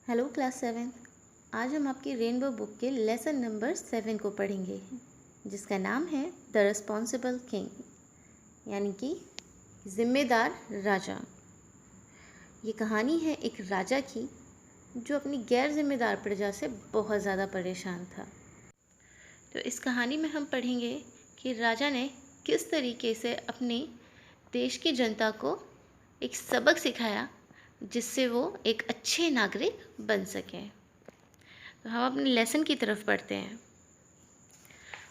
Hello class 7। आज हम आपकी रेनबो बुक के लेसन नंबर 7 को पढ़ेंगे, जिसका नाम है द रिस्पॉन्सिबल किंग, यानी कि जिम्मेदार राजा। ये कहानी है एक राजा की जो अपनी गैर जिम्मेदार प्रजा से बहुत ज़्यादा परेशान था। तो इस कहानी में हम पढ़ेंगे कि राजा ने किस तरीके से अपने देश की जनता को एक सबक सिखाया जिससे वो एक अच्छे नागरिक बन सकें। तो हम अपने लेसन की तरफ पढ़ते हैं।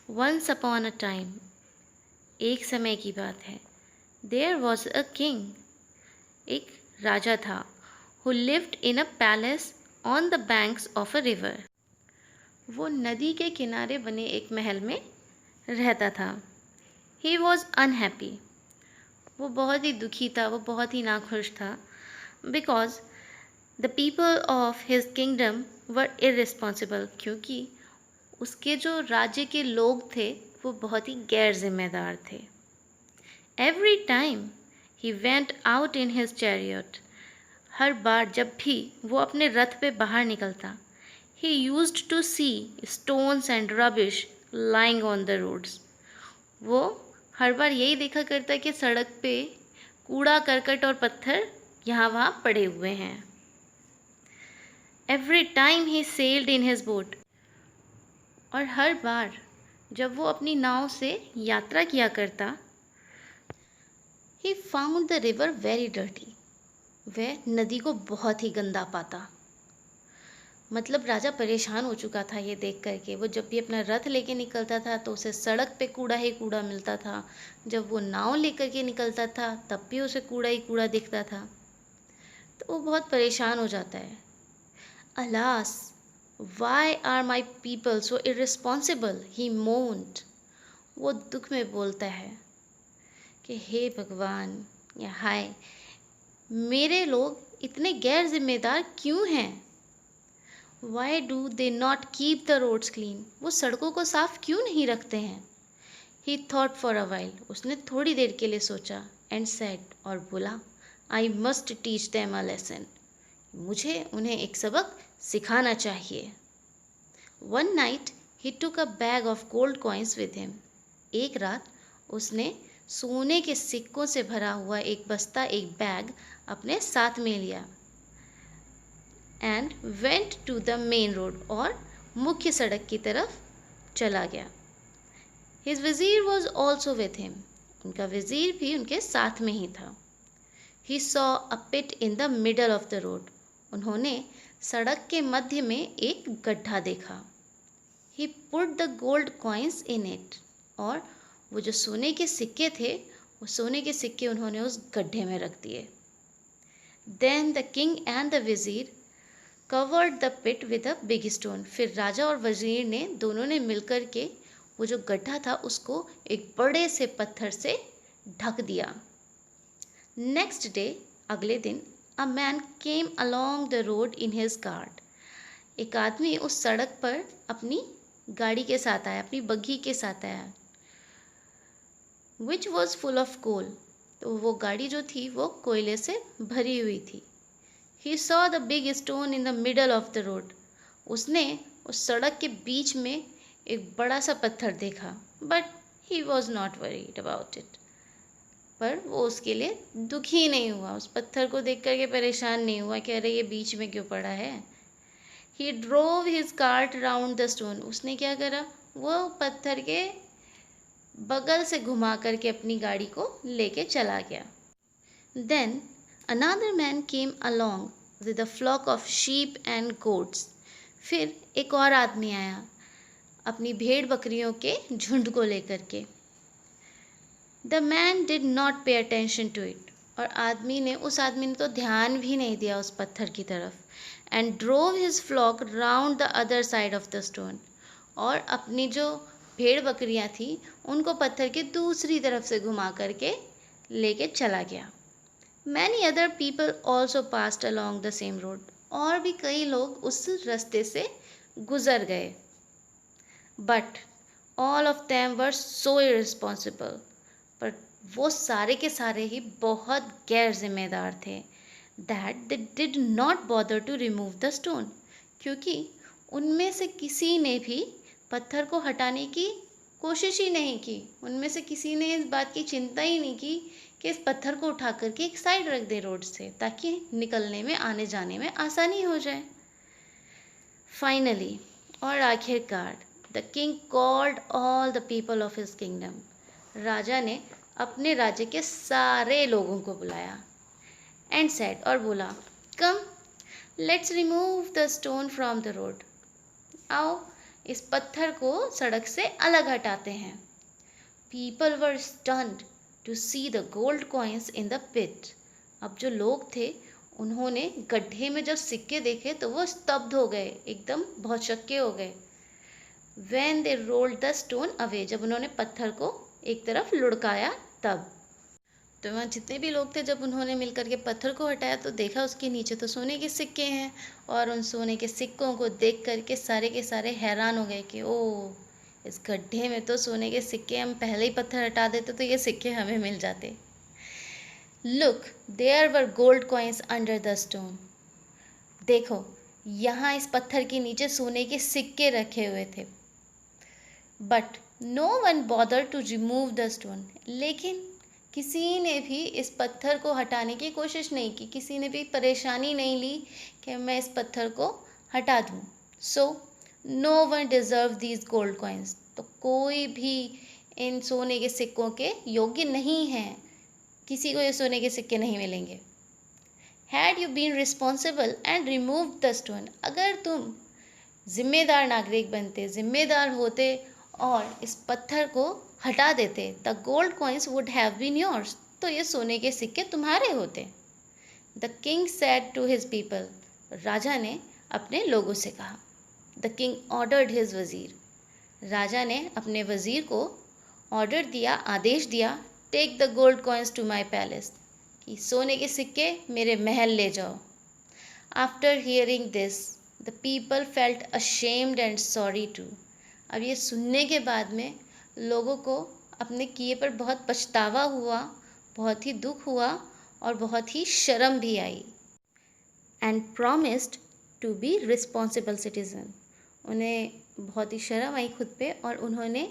वंस अपॉन अ टाइम, एक समय की बात है। देयर वॉज अ किंग, एक राजा था। Who lived in a palace on the banks of a river, वो नदी के किनारे बने एक महल में रहता था। ही वॉज अनहैप्पी, वो बहुत ही दुखी था, वो बहुत ही नाखुश था। Because the people of his kingdom were irresponsible, क्योंकि उसके जो राज्य के लोग थे वो बहुत ही गैर जिम्मेदार थे। Every time he went out in his chariot, हर बार जब भी वो अपने रथ पे बाहर निकलता, he used to see stones and rubbish lying on the roads, वो हर बार यही देखा करता कि सड़क पे कूड़ा करकट और पत्थर यहाँ वहाँ पड़े हुए हैं। Every time he sailed in his boat, और हर बार जब वो अपनी नाव से यात्रा किया करता, he found the river very dirty, वह नदी को बहुत ही गंदा पाता। मतलब राजा परेशान हो चुका था ये देख करके। वो जब भी अपना रथ लेके निकलता था तो उसे सड़क पे कूड़ा ही कूड़ा मिलता था, जब वो नाव लेकर के निकलता था तब भी उसे कूड़ा ही कूड़ा दिखता था। तो वो बहुत परेशान हो जाता है। Alas, why are my people so irresponsible, he moaned, वो दुख में बोलता है कि हे भगवान या हाय, मेरे लोग इतने गैर जिम्मेदार क्यों हैं। Why do they not keep the roads clean, वो सड़कों को साफ क्यों नहीं रखते हैं। He thought for a while, उसने थोड़ी देर के लिए सोचा। एंड सेड, और बोला, I must teach them a lesson, मुझे उन्हें एक सबक सिखाना चाहिए। One night he took a bag of gold coins with him, एक रात उसने सोने के सिक्कों से भरा हुआ एक बस्ता, एक बैग अपने साथ में लिया। And went to the main road, और मुख्य सड़क की तरफ चला गया। हिज वज़ीर वॉज ऑल्सो विथ हिम, उनका वज़ीर भी उनके साथ में ही था। He saw a pit in the middle of the road, उन्होंने सड़क के मध्य में एक गड्ढा देखा। He put the gold coins in it, और वो जो सोने के सिक्के थे, वो सोने के सिक्के उन्होंने उस गड्ढे में रख दिए। Then the king and the वज़ीर covered the pit with a big stone, फिर राजा और वज़ीर ने दोनों ने मिलकर के वो जो गड्ढा था उसको एक बड़े से पत्थर से ढक दिया। नेक्स्ट डे, अगले दिन, a man came along the road in his cart, एक आदमी उस सड़क पर अपनी गाड़ी के साथ आया, अपनी बग्घी के साथ आया। Which was full of coal, तो वो गाड़ी जो थी वो कोयले से भरी हुई थी। He saw the big stone in the middle of the road, उसने उस सड़क के बीच में एक बड़ा सा पत्थर देखा। But he was not worried about it, पर वो उसके लिए दुखी नहीं हुआ, उस पत्थर को देख करके परेशान नहीं हुआ कि अरे ये बीच में क्यों पड़ा है। He drove his cart round the stone, उसने क्या करा, वो पत्थर के बगल से घुमा करके अपनी गाड़ी को लेके चला गया। Then another man came along with a flock of sheep and goats, फिर एक और आदमी आया अपनी भेड़ बकरियों के झुंड को लेकर के। The man did not pay attention to it, और उस आदमी ने तो ध्यान भी नहीं दिया उस पत्थर की तरफ। And drove his flock round the other side of the stone, और अपनी जो भेड़ बकरियां थी उनको पत्थर के दूसरी तरफ से घुमा करके लेके चला गया। Many other people also passed along the same road, और भी कई लोग उस रास्ते से गुजर गए। But all of them were so irresponsible, पर वो सारे के सारे ही बहुत गैर जिम्मेदार थे। that they did not bother to remove the stone, क्योंकि उनमें से किसी ने भी पत्थर को हटाने की कोशिश ही नहीं की। उनमें से किसी ने इस बात की चिंता ही नहीं की कि इस पत्थर को उठा करके एक साइड रख दे रोड से, ताकि निकलने में आने जाने में आसानी हो जाए। फाइनली, और आखिरकार, the king called all the people of his kingdom, राजा ने अपने राज्य के सारे लोगों को बुलाया। एंड सेड, और बोला, come let's remove the stone from the road, आओ इस पत्थर को सड़क से अलग हटाते हैं। People were stunned to see the gold coins in the pit, अब जो लोग थे उन्होंने गड्ढे में जब सिक्के देखे तो वो स्तब्ध हो गए, एकदम भौचक्के हो गए। When they rolled the stone away, जब उन्होंने पत्थर को एक तरफ लुढ़काया तब। तो वहाँ जितने भी लोग थे, जब उन्होंने मिलकर के पत्थर को हटाया तो देखा उसके नीचे तो सोने के सिक्के हैं, और उन सोने के सिक्कों को देख करके सारे के सारे हैरान हो गए कि ओह, इस गड्ढे में तो सोने के सिक्के, हम पहले ही पत्थर हटा देते तो ये सिक्के हमें मिल जाते। Look there were gold coins under the stone, देखो यहाँ इस पत्थर के नीचे सोने के सिक्के रखे हुए थे। But no one bother to remove the stone, लेकिन किसी ने भी इस पत्थर को हटाने की कोशिश नहीं की, किसी ने भी परेशानी नहीं ली कि मैं इस पत्थर को हटा दूँ। So no one deserve these gold coins, तो कोई भी इन सोने के सिक्कों के योग्य नहीं है, किसी को ये सोने के सिक्के नहीं मिलेंगे। Had you been responsible and remove the stone, अगर तुम जिम्मेदार नागरिक बनते, जिम्मेदार होते और इस पत्थर को हटा देते, the gold coins would have been yours, तो ये सोने के सिक्के तुम्हारे होते। The king said to his people, राजा ने अपने लोगों से कहा। द किंग ऑर्डर्ड हिज वज़ीर, राजा ने अपने वज़ीर को ऑर्डर दिया, आदेश दिया, take the gold coins to my palace, कि सोने के सिक्के मेरे महल ले जाओ। After hearing this the people felt ashamed and sorry too, अब ये सुनने के बाद में लोगों को अपने किए पर बहुत पछतावा हुआ, बहुत ही दुख हुआ और बहुत ही शर्म भी आई। And promised to be responsible citizen, उन्हें बहुत ही शर्म आई खुद पे, और उन्होंने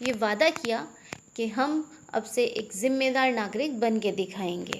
ये वादा किया कि हम अब से एक जिम्मेदार नागरिक बन के दिखाएंगे।